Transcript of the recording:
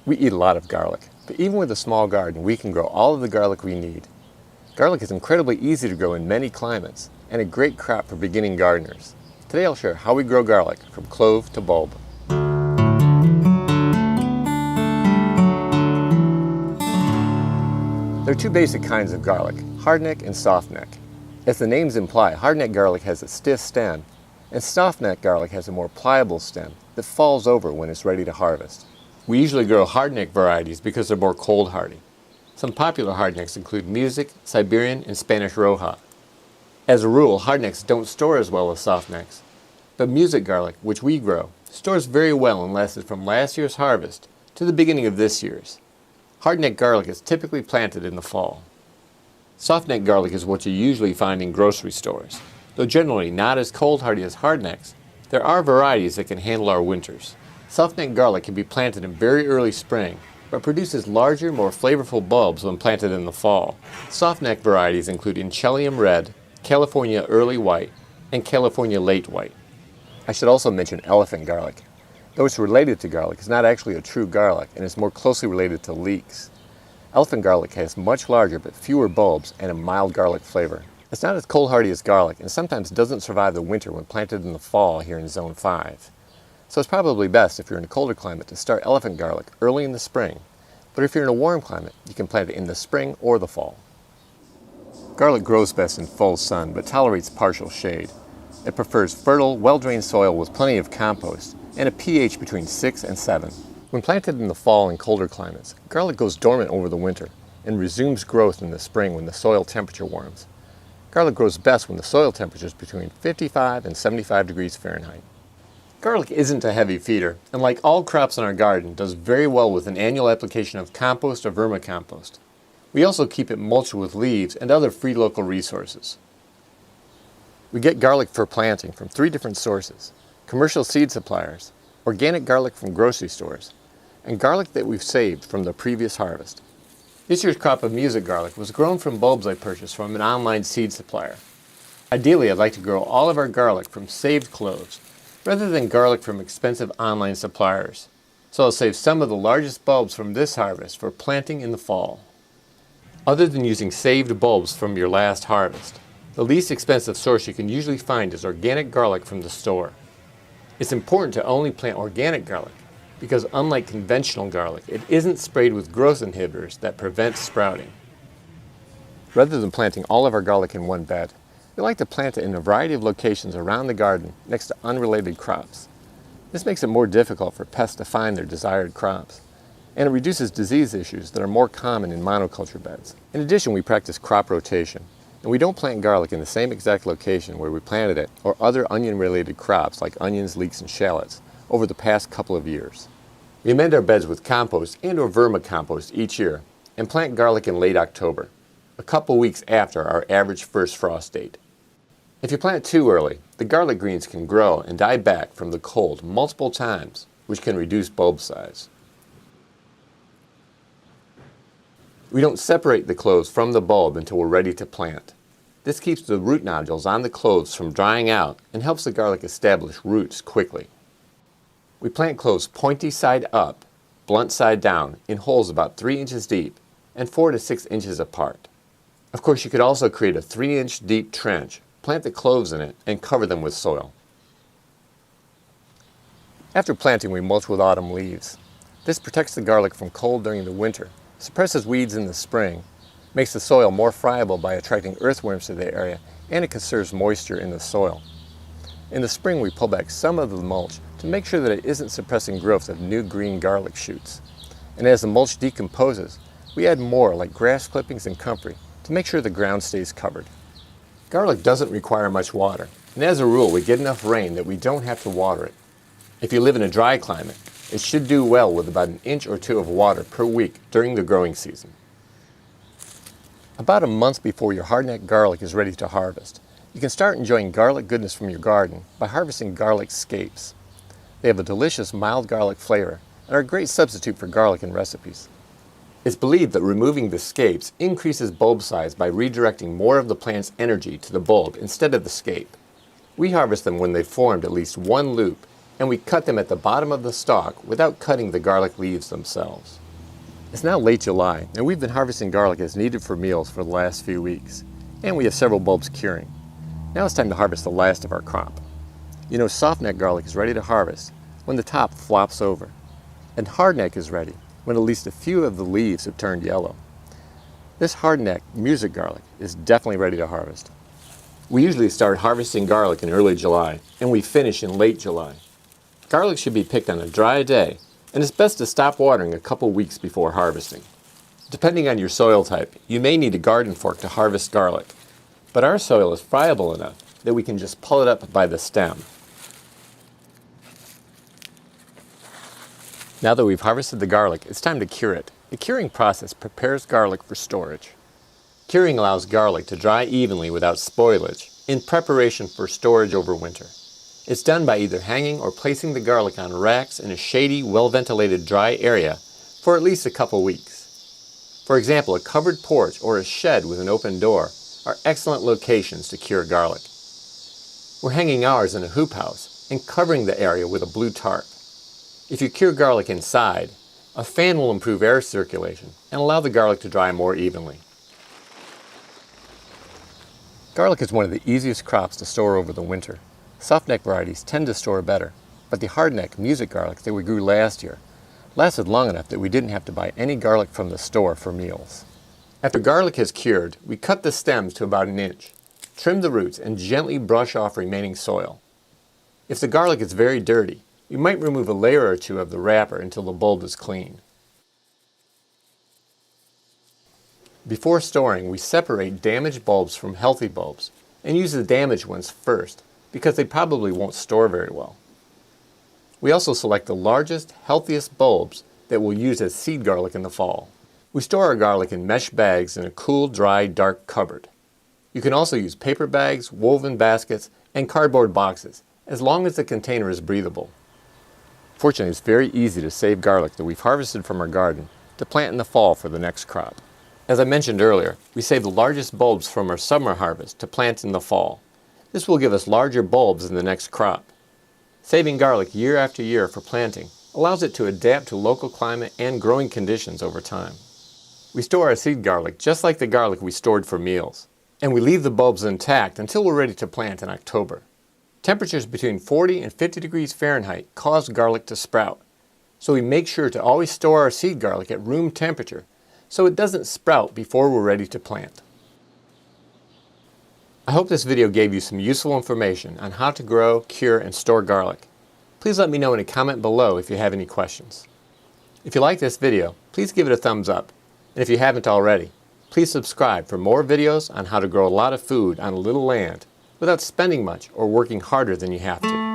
We eat a lot of garlic, but even with a small garden, we can grow all of the garlic we need. Garlic is incredibly easy to grow in many climates, and a great crop for beginning gardeners. Today I'll share how we grow garlic from clove to bulb. There are two basic kinds of garlic, hardneck and softneck. As the names imply, hardneck garlic has a stiff stem, and softneck garlic has a more pliable stem that falls over when it's ready to harvest. We usually grow hardneck varieties because they're more cold hardy. Some popular hardnecks include Music, Siberian, and Spanish Roja. As a rule, hardnecks don't store as well as softnecks, but Music garlic, which we grow, stores very well and lasted from last year's harvest to the beginning of this year's. Hardneck garlic is typically planted in the fall. Softneck garlic is what you usually find in grocery stores. Though generally not as cold hardy as hardnecks, there are varieties that can handle our winters. Softneck garlic can be planted in very early spring, but produces larger, more flavorful bulbs when planted in the fall. Softneck varieties include Inchellium Red, California Early White, and California Late White. I should also mention elephant garlic. Though it's related to garlic, it's not actually a true garlic and is more closely related to leeks. Elephant garlic has much larger but fewer bulbs and a mild garlic flavor. It's not as cold hardy as garlic and sometimes doesn't survive the winter when planted in the fall here in Zone 5. So it's probably best if you're in a colder climate to start elephant garlic early in the spring, but if you're in a warm climate, you can plant it in the spring or the fall. Garlic grows best in full sun but tolerates partial shade. It prefers fertile, well-drained soil with plenty of compost and a pH between 6 and 7. When planted in the fall in colder climates, garlic goes dormant over the winter and resumes growth in the spring when the soil temperature warms. Garlic grows best when the soil temperature is between 55 and 75 degrees Fahrenheit. Garlic isn't a heavy feeder, and like all crops in our garden, does very well with an annual application of compost or vermicompost. We also keep it mulched with leaves and other free local resources. We get garlic for planting from 3 different sources: commercial seed suppliers, organic garlic from grocery stores, and garlic that we've saved from the previous harvest. This year's crop of Music garlic was grown from bulbs I purchased from an online seed supplier. Ideally, I'd like to grow all of our garlic from saved cloves, rather than garlic from expensive online suppliers. So I'll save some of the largest bulbs from this harvest for planting in the fall. Other than using saved bulbs from your last harvest, the least expensive source you can usually find is organic garlic from the store. It's important to only plant organic garlic because unlike conventional garlic, it isn't sprayed with growth inhibitors that prevent sprouting. Rather than planting all of our garlic in one bed, we like to plant it in a variety of locations around the garden next to unrelated crops. This makes it more difficult for pests to find their desired crops, and it reduces disease issues that are more common in monoculture beds. In addition, we practice crop rotation, and we don't plant garlic in the same exact location where we planted it or other onion-related crops like onions, leeks, and shallots over the past couple of years. We amend our beds with compost and or vermicompost each year and plant garlic in late October, a couple weeks after our average first frost date. If you plant too early, the garlic greens can grow and die back from the cold multiple times, which can reduce bulb size. We don't separate the cloves from the bulb until we're ready to plant. This keeps the root nodules on the cloves from drying out and helps the garlic establish roots quickly. We plant cloves pointy side up, blunt side down, in holes about 3 inches deep and 4 to 6 inches apart. Of course, you could also create a 3-inch deep trench, plant the cloves in it, and cover them with soil. After planting, we mulch with autumn leaves. This protects the garlic from cold during the winter, suppresses weeds in the spring, makes the soil more friable by attracting earthworms to the area, and it conserves moisture in the soil. In the spring, we pull back some of the mulch to make sure that it isn't suppressing growth of new green garlic shoots. And as the mulch decomposes, we add more like grass clippings and comfrey to make sure the ground stays covered. Garlic doesn't require much water, and as a rule, we get enough rain that we don't have to water it. If you live in a dry climate, it should do well with about 1 inch or 2 of water per week during the growing season. About a month before your hardneck garlic is ready to harvest, you can start enjoying garlic goodness from your garden by harvesting garlic scapes. They have a delicious mild garlic flavor and are a great substitute for garlic in recipes. It's believed that removing the scapes increases bulb size by redirecting more of the plant's energy to the bulb instead of the scape. We harvest them when they've formed at least one loop and we cut them at the bottom of the stalk without cutting the garlic leaves themselves. It's now late July, and we've been harvesting garlic as needed for meals for the last few weeks, and we have several bulbs curing. Now it's time to harvest the last of our crop. You know, softneck garlic is ready to harvest when the top flops over, and hardneck is ready when at least a few of the leaves have turned yellow. This hardneck music garlic is definitely ready to harvest. We usually start harvesting garlic in early July, and we finish in late July. Garlic should be picked on a dry day, and it's best to stop watering a couple weeks before harvesting. Depending on your soil type, you may need a garden fork to harvest garlic, but our soil is friable enough that we can just pull it up by the stem. Now that we've harvested the garlic, it's time to cure it. The curing process prepares garlic for storage. Curing allows garlic to dry evenly without spoilage in preparation for storage over winter. It's done by either hanging or placing the garlic on racks in a shady, well-ventilated dry area for at least a couple weeks. For example, a covered porch or a shed with an open door are excellent locations to cure garlic. We're hanging ours in a hoop house and covering the area with a blue tarp. If you cure garlic inside, a fan will improve air circulation and allow the garlic to dry more evenly. Garlic is one of the easiest crops to store over the winter. Softneck varieties tend to store better, but the hardneck music garlic that we grew last year lasted long enough that we didn't have to buy any garlic from the store for meals. After garlic has cured, we cut the stems to about an inch, trim the roots, and gently brush off remaining soil. If the garlic is very dirty, you might remove a layer or two of the wrapper until the bulb is clean. Before storing, we separate damaged bulbs from healthy bulbs and use the damaged ones first because they probably won't store very well. We also select the largest, healthiest bulbs that we'll use as seed garlic in the fall. We store our garlic in mesh bags in a cool, dry, dark cupboard. You can also use paper bags, woven baskets, and cardboard boxes, as long as the container is breathable. Fortunately, it's very easy to save garlic that we've harvested from our garden to plant in the fall for the next crop. As I mentioned earlier, we save the largest bulbs from our summer harvest to plant in the fall. This will give us larger bulbs in the next crop. Saving garlic year after year for planting allows it to adapt to local climate and growing conditions over time. We store our seed garlic just like the garlic we stored for meals, and we leave the bulbs intact until we're ready to plant in October. Temperatures between 40 and 50 degrees Fahrenheit cause garlic to sprout, so we make sure to always store our seed garlic at room temperature so it doesn't sprout before we're ready to plant. I hope this video gave you some useful information on how to grow, cure, and store garlic. Please let me know in a comment below if you have any questions. If you like this video, please give it a thumbs up, and if you haven't already, please subscribe for more videos on how to grow a lot of food on a little land without spending much or working harder than you have to.